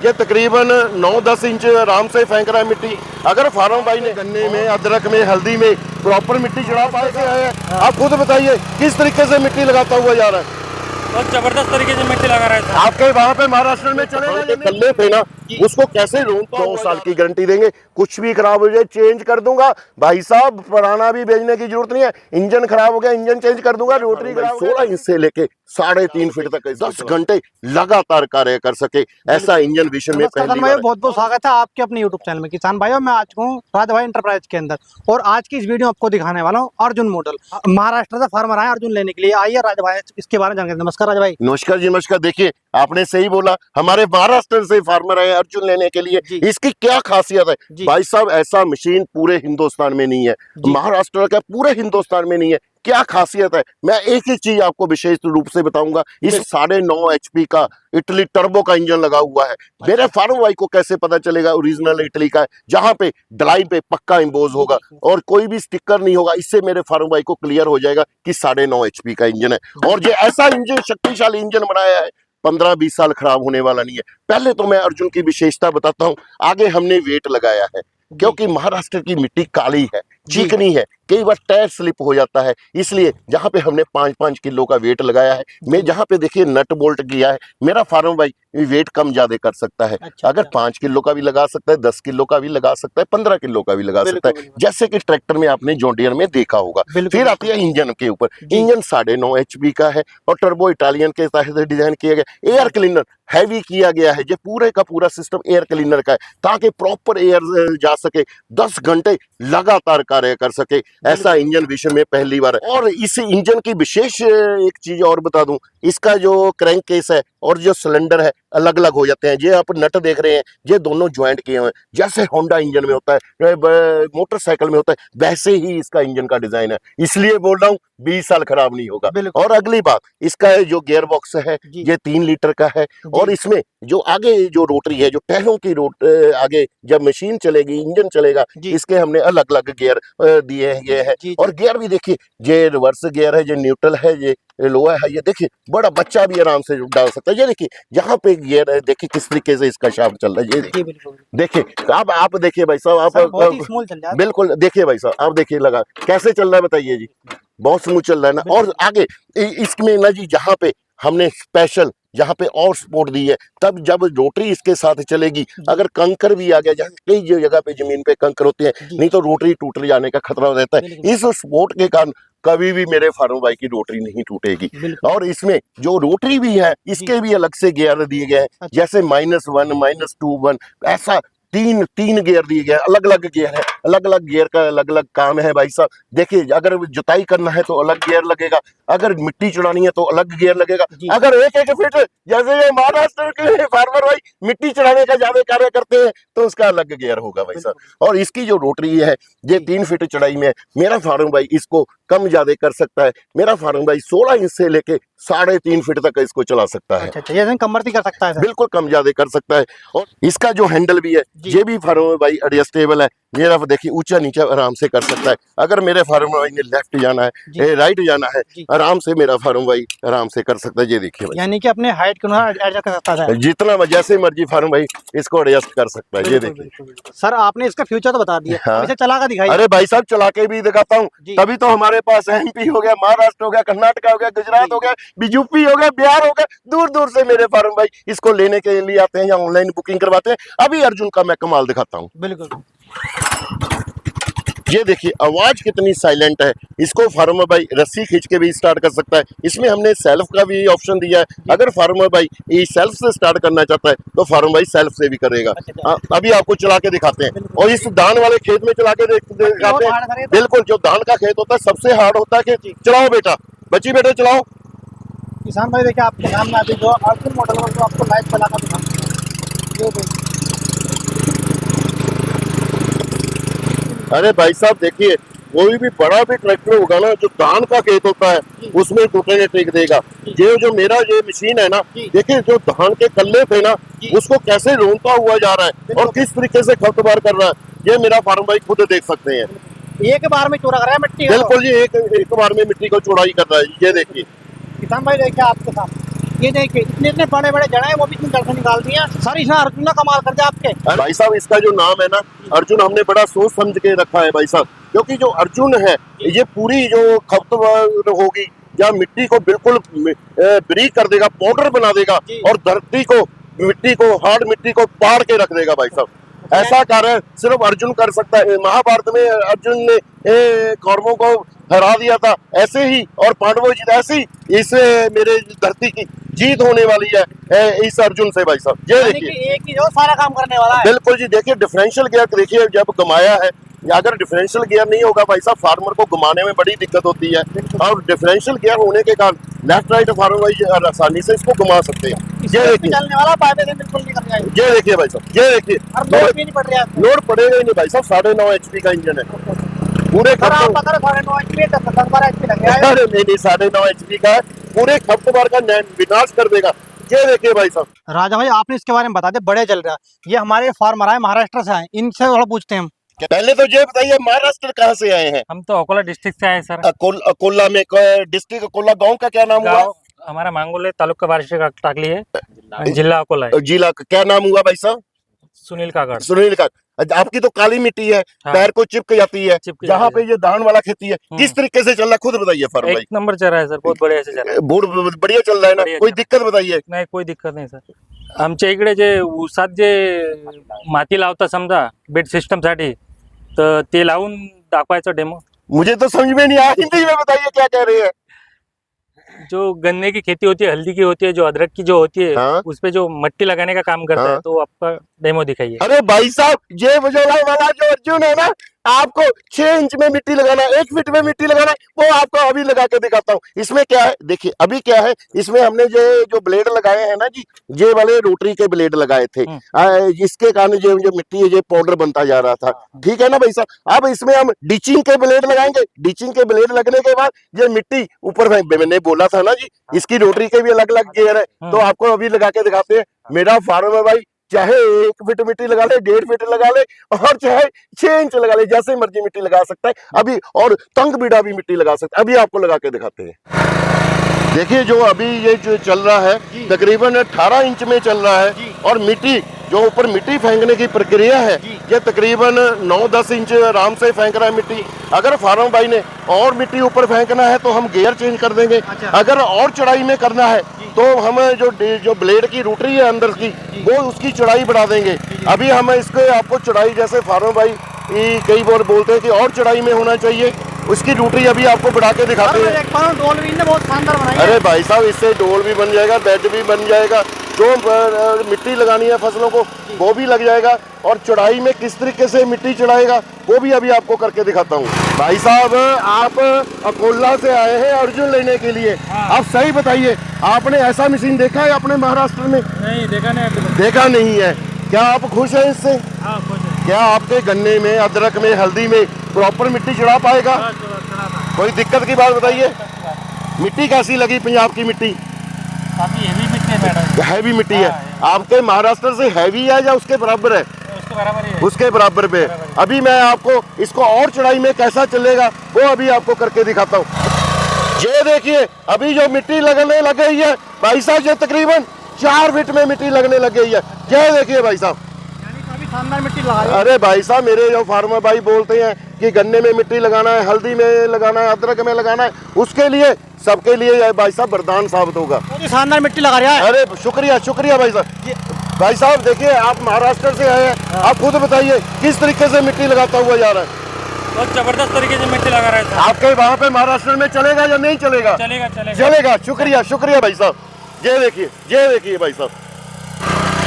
ये तकरीबन 9-10 इंच आराम से फेंक रहा है मिट्टी। अगर फार्म भाई ने गन्ने में, अदरक में, हल्दी में प्रॉपर मिट्टी चढ़ा पाए से आया है, आप खुद बताइए किस तरीके से मिट्टी लगाता हुआ जा रहा है। बहुत जबरदस्त तरीके से मिट्टी लगा रहा है। आपके वहाँ पे महाराष्ट्र में चलेगा कल्ले थे ना, उसको कैसे 2 साल की गारंटी देंगे, कुछ भी खराब हो जाए चेंज कर दूंगा भाई साहब, पुराना भी भेजने की जरूरत नहीं है। इंजन खराब हो गया इंजन चेंज कर दूंगा, रोटरी 16 इंच से लेके 3.5 फीट तक 10 घंटे लगातार कार्य कर सके, ऐसा इंजन विश्व में पहली बार। बहुत बहुत स्वागत है आपके अपने यूट्यूब चैनल में किसान भाइयों। मैं आज हूँ राज भाई एंटरप्राइज के अंदर और आज की इस वीडियो आपको दिखाने वाला हूँ अर्जुन मॉडल। महाराष्ट्र से फार्मर आए अर्जुन लेने के लिए, आइए राज भाई इसके बारे में जानकारी। नमस्कार राज भाई। नमस्कार जी नमस्कार। देखिए आपने सही बोला, हमारे महाराष्ट्र से फार्मर आए अर्जुन लेने के लिए। इसकी क्या खासियत है भाई साहब, ऐसा मशीन पूरे हिंदुस्तान में नहीं है, महाराष्ट्र का पूरे हिंदुस्तान में नहीं है। क्या खासियत है, मैं एक ही चीज आपको विशेष रूप से बताऊंगा। इस 9.5 HP का इटली टर्बो का इंजन लगा हुआ है। मेरे फार्म भाई को कैसे पता चलेगा ओरिजिनल इटली का है, जहां पे डलाई पे पक्का इम्बोज होगा और कोई भी स्टिकर नहीं होगा। इससे मेरे फार्म भाई को क्लियर हो जाएगा कि 9.5 HP का इंजन है। और ये ऐसा इंजन, शक्तिशाली इंजन बनाया है, 15-20 साल खराब होने वाला नहीं है। पहले तो मैं अर्जुन की विशेषता बताता हूँ, आगे हमने वेट लगाया है क्योंकि महाराष्ट्र की मिट्टी काली है, चिकनी है, कई बार टायर स्लिप हो जाता है, इसलिए जहां पे हमने 5-5 किलो का वेट लगाया है। मैं जहां पे देखिए नट बोल्ट किया है, मेरा फार्म भाई वेट कम ज्यादा कर सकता है। अगर 5 किलो का भी लगा सकता है, 10 किलो का भी लगा सकता है, 15 किलो का भी लगा सकता है, जैसे कि ट्रैक्टर में आपने जॉन डियर में देखा होगा। फिर आती है इंजन के ऊपर। इंजन 9.5 HP का है और टर्बो इटालियन के तहत डिजाइन किया गया। एयर क्लीनर हैवी किया गया है, जो पूरे का पूरा सिस्टम एयर क्लीनर का है ताकि प्रॉपर एयर जा सके, 10 घंटे लगातार कार्य कर सके। ऐसा इंजन विश्व में पहली बार है। और इस इंजन की विशेष एक चीज और बता दूं, इसका जो क्रैंक केस है और जो सिलेंडर है अलग अलग हो जाते हैं। ये आप नट देख रहे हैं, ये दोनों ज्वाइंट किए हुए हैं, जैसे होंडा इंजन में होता है, मोटरसाइकिल में होता है, वैसे ही इसका इंजन का डिजाइन है। इसलिए बोल रहा हूँ 20 साल खराब नहीं होगा। और अगली बात, इसका जो गियर बॉक्स है ये 3 लीटर का है और इसमें जो आगे जो रोटरी है, जो टायरों की आगे जब मशीन चलेगी, इंजन चलेगा, इसके हमने अलग अलग गियर दिए गए हैं। और गियर भी देखिए, ये रिवर्स गियर है, ये न्यूट्रल है, ये लोअर है। ये देखिए बड़ा बच्चा भी आराम से डाल सकता है। ये देखिए यहाँ पे गियर है, देखिए किस तरीके से इसका शाफ्ट चल रहा है। ये देखिए अब आप देखिए भाई साहब, आप बिल्कुल देखिए भाई साहब, आप देखिए लगा कैसे चल रहा है, बताइए जी। बहुत स्मूथ चल रहा है ना। और आगे इसमें ना जी, जहाँ पे हमने स्पेशल यहाँ पे और सपोर्ट दी है, तब जब रोटरी इसके साथ चलेगी, अगर कंकर भी आ गया, जहाँ कई जगह पे जमीन पे कंकर होते हैं, नहीं तो रोटरी टूट जाने का खतरा रहता है। इस सपोर्ट के कारण कभी भी मेरे फार्म भाई की रोटरी नहीं टूटेगी। और इसमें जो रोटरी भी है, इसके भी अलग से गियर दिए गए हैं, जैसे -1, -2, 1, ऐसा तीन गियर दिए गए, अलग अलग गियर है, अलग अलग गियर का अलग अलग काम है भाई साहब। देखिए अगर जुताई करना है तो अलग गियर लगेगा, अगर मिट्टी चढ़ानी है तो अलग गियर लगेगा। अगर एक फीट जैसे ये महाराष्ट्र के फार्मर भाई मिट्टी चढ़ाने का ज्यादा कार्य करते हैं तो उसका अलग गियर होगा भाई साहब। और इसकी जो रोटरी है ये 3 फीट चढ़ाई में है। मेरा फार्म भाई इसको कम ज्यादा कर सकता है। मेरा फार्म भाई 16 इंच से लेके 3.5 फीट तक इसको चला सकता है। अच्छा, कमर कर सकता है, बिल्कुल कम ज्यादा कर सकता है। और इसका जो हैंडल भी है ये भी फार्म भाई एडजस्टेबल है। मेरा देखिए ऊंचा नीचा आराम से कर सकता है। अगर मेरे फार्म भाई ने लेफ्ट जाना है, राइट जाना है, आराम से मेरा फार्म भाई आराम से कर सकता है। ये देखिए यानी कि अपने हाइट के अनुसार एडजस्ट कर सकता है, जितना जैसे मर्जी फार्म भाई इसको एडजस्ट कर सकता है। ये देखिए सर, आपने इसका फ्यूचर तो बता दिया, हाँ। इसे चला कर दिखाइए। अरे भाई साहब चला के भी दिखाता हूँ, तभी तो हमारे पास MP हो गया, महाराष्ट्र हो गया, कर्नाटक हो गया, गुजरात हो गया, यूपी हो गया, बिहार हो गया, दूर दूर से मेरे फार्म भाई इसको लेने के लिए आते हैं या ऑनलाइन बुकिंग करवाते हैं। अभी अर्जुन का मैं कमाल दिखाता हूँ। बिल्कुल, ये देखिए आवाज कितनी साइलेंट है। इसको फार्मर भाई रस्सी खींच के भी स्टार्ट कर सकता है। इसमें हमने सेल्फ का भी ऑप्शन दिया है, अगर फार्मर भाई ये सेल्फ से स्टार्ट करना चाहता है तो फार्मर भाई सेल्फ से भी करेगा। अभी आपको चला के दिखाते हैं और इस धान वाले खेत में चला के दिखाते हैं। बिल्कुल, जो धान का खेत होता है सबसे हार्ड होता है कि चलाओ बेटा, बच्ची बेटे चलाओ। किसान भाई देखिए आपके सामने अभी जो अर्जुन मॉडल में जो आपको लाइव चला कर दिखाऊंगा। अरे भाई साहब देखिए, कोई भी बड़ा भी ट्रैक्टर होगा ना, जो धान का खेत होता है उसमें टूटने टेक देगा। ये जो मेरा ये मशीन है ना, देखिए जो धान के कल्ले थे ना, उसको कैसे रोनता हुआ जा रहा है और किस तरीके से खतबार कर रहा है, ये मेरा फार्म भाई खुद देख सकते हैं। एक बार में चौड़ा कर रहा है मिट्टी, बिल्कुल जी, एक बार में मिट्टी को चौड़ाई कर रहा है। ये देखिए किसान भाई देखिए आपके सामने ये देखिए इतने इतने बड़े बड़े जड़ है वो भी इतनी जड़ से निकाल दिए सर। इसने अर्जुन ने कमाल कर दिया आपके। भाई साहब इसका जो नाम है ना अर्जुन, हमने बड़ा सोच समझ के रखा है भाई साहब, क्योंकि जो अर्जुन है ये पूरी जो खपतवार होगी या मिट्टी को बिल्कुल ब्रीक कर देगा, पाउडर बना देगा और धरती को, मिट्टी को, हार्ड मिट्टी को पाड़ के रख देगा भाई साहब। ऐसा कार्य सिर्फ अर्जुन कर सकता है। महाभारत में अर्जुन ने कौरवों को हरा दिया था, ऐसे ही और पांडवों जीत, ऐसे ही इस मेरे धरती की जीत होने वाली है इस अर्जुन से भाई साहब। ये देखिए एक ही जो सारा काम करने वाला है। बिल्कुल जी। देखिए डिफरेंशियल गियर, देखिए जब घुमाया है, अगर डिफरेंशियल गियर नहीं होगा भाई साहब फार्मर को घुमाने में बड़ी दिक्कत होती है, और डिफरेंशियल गियर होने के कारण लेफ्ट राइट फार्मर भाई आसानी से इसको घुमा सकते हैं। ये देखिए चलने वाला फायदे से बिल्कुल नहीं करना है। ये देखिए भाई साहब, ये देखिए लोड भी नहीं पड़ रहा है। लोड पड़ेगा ही नहीं भाई साहब। 9.5 HP का इंजन है पूरे सर आप बता रहे 9.5 HP 10-12 HP लग गया है। अरे नहीं 9.5 HP का है, पूरे खपतवार का विनाश कर देगा। ये देखिए भाई साहब। राजा भाई आपने इसके बारे में बता दे, बड़े चल रहा है। ये हमारे फार्मर आए महाराष्ट्र से आए, इनसे थोड़ा पूछते हैं हम। पहले तो ये बताइए महाराष्ट्र कहाँ से आए हैं? हम तो अकोला डिस्ट्रिक्ट से आए सर। अकोला में डिस्ट्रिक्ट अकोला, गांव का क्या नाम हुआ? गाँव हमारा मांगोले तालुका वार्षिक टाकली है, जिला अकोला है। जिला का क्या नाम हुआ भाई साहब? सुनील कागड़। सुनील का। आपकी तो काली मिट्टी है, हाँ। पैर को चिपक जाती है, जहाँ पे ये धान वाला खेती है, किस तरीके से चल रहा है खुद बताइए फर्म भाई। एक नंबर चल रहा है सर, बहुत बढ़िया से चल रहा है। बोर्ड बढ़िया चल रहा है ना, कोई दिक्कत बताइए? नाही कोई दिक्कत नाही सर। आमच्या इकडे जे ऊसात जे माती लावता समजा बेड सिस्टम साठी, तर ते लावून दाखवायचं डेमो। मुझे तो समझ में नहीं आया, हिंदी में बताइए क्या कह रहे हैं। जो गन्ने की खेती होती है, हल्दी की होती है, जो अदरक की जो होती है, हाँ? उस पे जो मट्टी लगाने का काम करता हाँ? है, तो आपका डेमो दिखाइए। अरे भाई साहब ये बजोला वाला जो अर्जुन है ना, आपको 6 इंच में मिट्टी लगाना, 1 फीट में मिट्टी लगाना, वो आपको अभी लगा के दिखाता हूँ। इसमें क्या है देखिए, अभी क्या है इसमें हमने जो ब्लेड लगाए हैं ना जी, ये वाले रोटरी के ब्लेड लगाए थे, जिसके कारण जो मिट्टी है ये पाउडर बनता जा रहा था। ठीक है ना भाई साहब। अब इसमें हम डिचिंग के ब्लेड लगाएंगे, डिचिंग के ब्लेड लगने के बाद ये मिट्टी ऊपर, मैंने बोला था ना जी इसकी रोटरी के भी अलग अलग गियर है, तो आपको अभी लगा के दिखाते हैं। मेरा फार्मर भाई चाहे 1 फीट मिट्टी लगा ले, 1.5 फीट लगा ले, और चाहे 6 इंच लगा ले, जैसे मर्जी मिट्टी लगा सकता है अभी, और तंग बीड़ा भी मिट्टी लगा सकता है। अभी आपको लगा के दिखाते हैं। देखिए जो अभी ये जो चल रहा है तकरीबन 18 इंच में चल रहा है, और मिट्टी जो ऊपर मिट्टी फेंकने की प्रक्रिया है ये तकरीबन 9-10 इंच आराम से फेंक रहा है मिट्टी। अगर फार्म भाई ने और मिट्टी ऊपर फेंकना है तो हम गियर चेंज कर देंगे। अगर और चढ़ाई में करना है तो हम जो ब्लेड की रोटरी है अंदर की, वो उसकी चढ़ाई बढ़ा देंगे। अभी हम इसके आपको चढ़ाई, जैसे फार्म भाई कई बार बोलते हैं कि और चढ़ाई में होना चाहिए, उसकी रोटरी अभी आपको बढ़ा के दिखाते हैं। डोल भी इनने बहुत शानदार बनाई है। अरे भाई साहब इससे डोल भी बन जाएगा, बेड भी बन जाएगा, जो मिट्टी लगानी है फसलों को वो भी लग जाएगा, और चढ़ाई में किस तरीके से मिट्टी चढ़ाएगा वो भी अभी आपको करके दिखाता हूँ। भाई साहब आप अकोला से आए हैं अर्जुन लेने के लिए, आप सही बताइए आपने ऐसा मशीन देखा है अपने महाराष्ट्र में? नहीं देखा नहीं अभी तक। देखा नहीं है। क्या आप खुश हैं इससे? हाँ खुश है। क्या आपके गन्ने में, अदरक में, हल्दी में प्रॉपर मिट्टी चढ़ा पाएगा? कोई दिक्कत की बात बताइए। मिट्टी कैसी लगी पंजाब की मिट्टी? काफी हेवी मिट्टी है मैडम। हैवी मिट्टी है। आपके महाराष्ट्र से हैवी है या उसके बराबर है? उसके बराबर ही है। उसके बराबर पे। अभी मैं आपको इसको और चढ़ाई में कैसा चलेगा वो अभी आपको करके दिखाता हूँ। ये देखिए अभी जो मिट्टी लगने लग गई है भाई साहब, ये तकरीबन 4 फीट में मिट्टी लगने लग गई है। ये देखिए भाई साहब, शानदार मिट्टी लगा रही है। अरे भाई साहब मेरे जो फार्मर भाई बोलते हैं कि गन्ने में मिट्टी लगाना है, हल्दी में लगाना है, अदरक में लगाना है, उसके लिए सबके लिए ये भाई साहब वरदान साबित होगा। बहुत ही शानदार मिट्टी लगा रहा है। अरे शुक्रिया शुक्रिया भाई साहब। भाई साहब देखिए आप महाराष्ट्र से आए हैं, आप खुद बताइए किस तरीके से मिट्टी लगाता हुआ जा रहा है। बहुत जबरदस्त तरीके से मिट्टी लगा रहा है सर। आपके वहाँ पे महाराष्ट्र में चलेगा या नहीं चलेगा? चलेगा चलेगा चलेगा। शुक्रिया शुक्रिया भाई साहब। ये देखिए भाई साहब,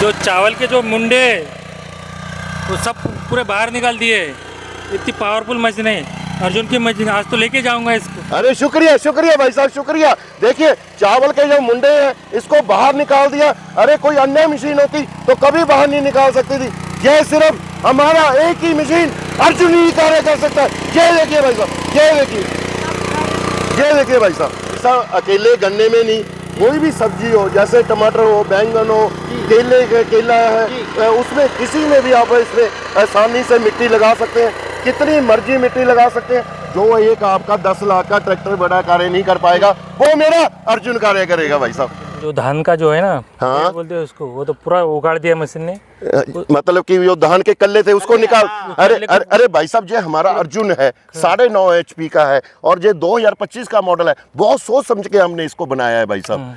जो चावल के जो मुंडे वो सब पूरे बाहर निकाल दिए। इतनी पावरफुल मशीन है अर्जुन की मशीन, आज तो लेके जाऊंगा इसको। अरे शुक्रिया शुक्रिया भाई साहब शुक्रिया। देखिए चावल के जो मुंडे हैं इसको बाहर निकाल दिया। अरे कोई अन्य मशीन होती तो कभी बाहर नहीं निकाल सकती थी। ये सिर्फ हमारा एक ही मशीन अर्जुन ही कार्य कर सकता है। ये देखिए भाई साहब, ये देखिए भाई साहब, अकेले गन्ने में नहीं, कोई भी सब्जी हो, जैसे टमाटर हो, बैंगन हो, केला है, उसमें किसी में भी आप इसमें आसानी से मिट्टी लगा सकते हैं, कितनी मर्जी मिट्टी लगा सकते हैं। जो एक आपका 10 लाख का ट्रैक्टर बड़ा कार्य नहीं कर पाएगा वो मेरा अर्जुन कार्य करेगा भाई साहब। जो धान का जो है ना, हाँ। क्या बोलते हैं उसको, वो तो पूरा उगाड़ दिया मशीन ने। मतलब कि जो धान के कल्ले थे उसको निकाल। अरे अरे अरे भाई साहब, जो हमारा अर्जुन है 9.5 HP का है और जो 2025 का मॉडल है, बहुत सोच समझ के हमने इसको बनाया है भाई साहब।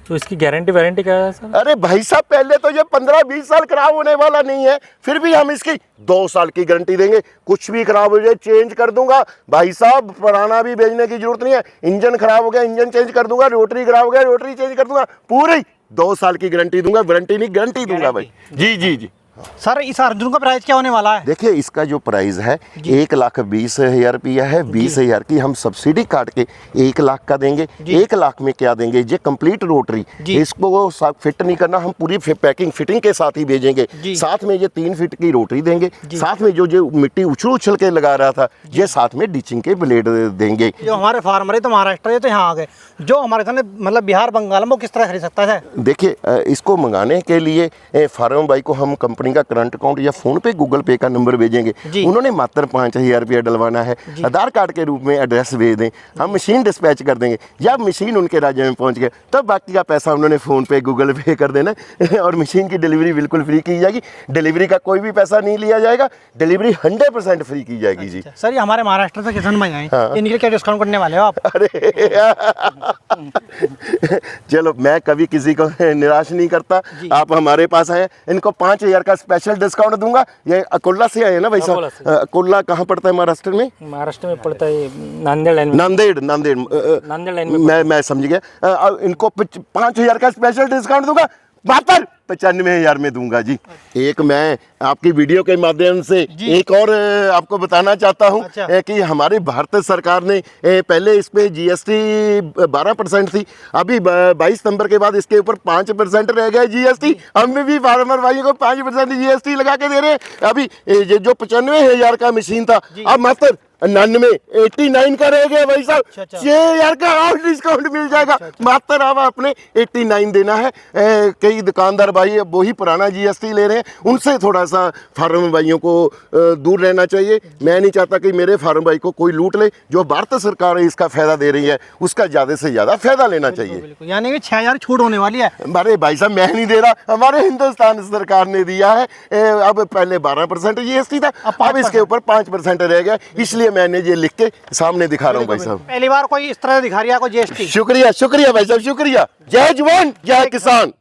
तो इसकी गारंटी वारंटी क्या है सर? अरे भाई साहब, पहले तो ये 15-20 साल खराब होने वाला नहीं है, फिर भी हम इसकी 2 साल की गारंटी देंगे। कुछ भी खराब हो जाए चेंज कर दूंगा भाई साहब, पुराना भी भेजने की जरूरत नहीं है। इंजन खराब हो गया इंजन चेंज कर दूंगा, रोटरी खराब हो गया रोटरी चेंज कर दूंगा, पूरी 2 साल की गारंटी दूंगा, वारंटी नहीं गारंटी दूंगा भाई। जी जी जी। सर इस अर्जुन का प्राइस क्या होने वाला है? देखिए, इसका जो प्राइस है 1,20,000 रुपया है। 20,000 की हम सब्सिडी काट के 1 लाख का देंगे। 1 लाख में क्या देंगे, ये कंप्लीट रोटरी, इसको फिट नहीं करना, हम पूरी पैकिंग फिटिंग के साथ ही भेजेंगे। साथ में ये 3 फीट की रोटरी देंगे, साथ में जो मिट्टी उछल उछल के लगा रहा था, ये साथ में डिचिंग के ब्लेड देंगे। जो हमारे फार्मर है तो महाराष्ट्र है तो यहाँ आ गए, जो हमारे सामने मतलब बिहार बंगाल में, वो किस तरह खरीद सकता है? देखिए, इसको मंगाने के लिए फार्म भाई को हम कंपनी का करंट अकाउंट या फोन पे गूगल पे का नंबर भेजेंगे। उन्होंने मात्र 5,000 रुपया डलवाना है, आधार कार्ड के रूप में एड्रेस भेज दें, हम मशीन डिस्पैच कर देंगे। जब मशीन उनके राज्य में पहुंच गए तब बाकी का पैसा उन्होंने फोन पे गूगल पे कर देना और मशीन की डिलीवरी बिल्कुल फ्री की जाएगी। डिलीवरी का कोई भी पैसा नहीं लिया जाएगा, डिलीवरी 100% फ्री की जाएगी। जी सर, ये हमारे महाराष्ट्र से किसान भाई आए, इनके लिए क्या डिस्काउंट करने वाले हो आप? अरे चलो, मैं कभी किसी को निराश नहीं करता। आप हमारे पास आए, इनको 5,000 का स्पेशल डिस्काउंट दूंगा। ये अकोला से आए ना भाई साहब? अकोला कहाँ पड़ता है महाराष्ट्र में? महाराष्ट्र में पड़ता है नांदेड़ लाइन में। नांदेड़ लाइन में। मैं समझ गया। इनको 5,000 का स्पेशल डिस्काउंट दूंगा, मात्र 95,000 में दूंगा जी। एक मैं आपकी वीडियो के माध्यम से एक और आपको बताना चाहता हूं कि हमारी भारत सरकार ने पहले इस पे GST 12% थी, अभी 22 सितंबर के बाद इसके ऊपर 5% रह गया GST। हम भी फार्मर भाइयों को 5% GST लगा के दे रहे हैं। अभी ये जो 95,000 का मशीन था, अब मात्र 89 का रह गया भाई साहब। 6,000 का और डिस्काउंट मिल जाएगा। मात्र अब आपने 89 देना है। कई दुकानदार भाई अब वही पुराना GST ले रहे हैं, उनसे थोड़ा सा फार्म भाइयों को दूर रहना चाहिए। मैं नहीं चाहता कि मेरे फार्म भाई को कोई लूट ले। जो भारत सरकार इसका फायदा दे रही है, उसका ज्यादा से ज्यादा फायदा लेना चाहिए। यानी कि 6,000 छूट होने वाली है। अरे भाई साहब, मैं नहीं दे रहा, हमारे हिंदुस्तान सरकार ने दिया है। अब पहले 12% GST था, अब इसके ऊपर 5% रह गया, इसलिए मैंने ये लिख के सामने दिखा रहा हूँ भाई साहब। पहली बार कोई इस तरह दिखा रहा है कोई GST। शुक्रिया शुक्रिया भाई साहब, शुक्रिया। जय जवान जय किसान।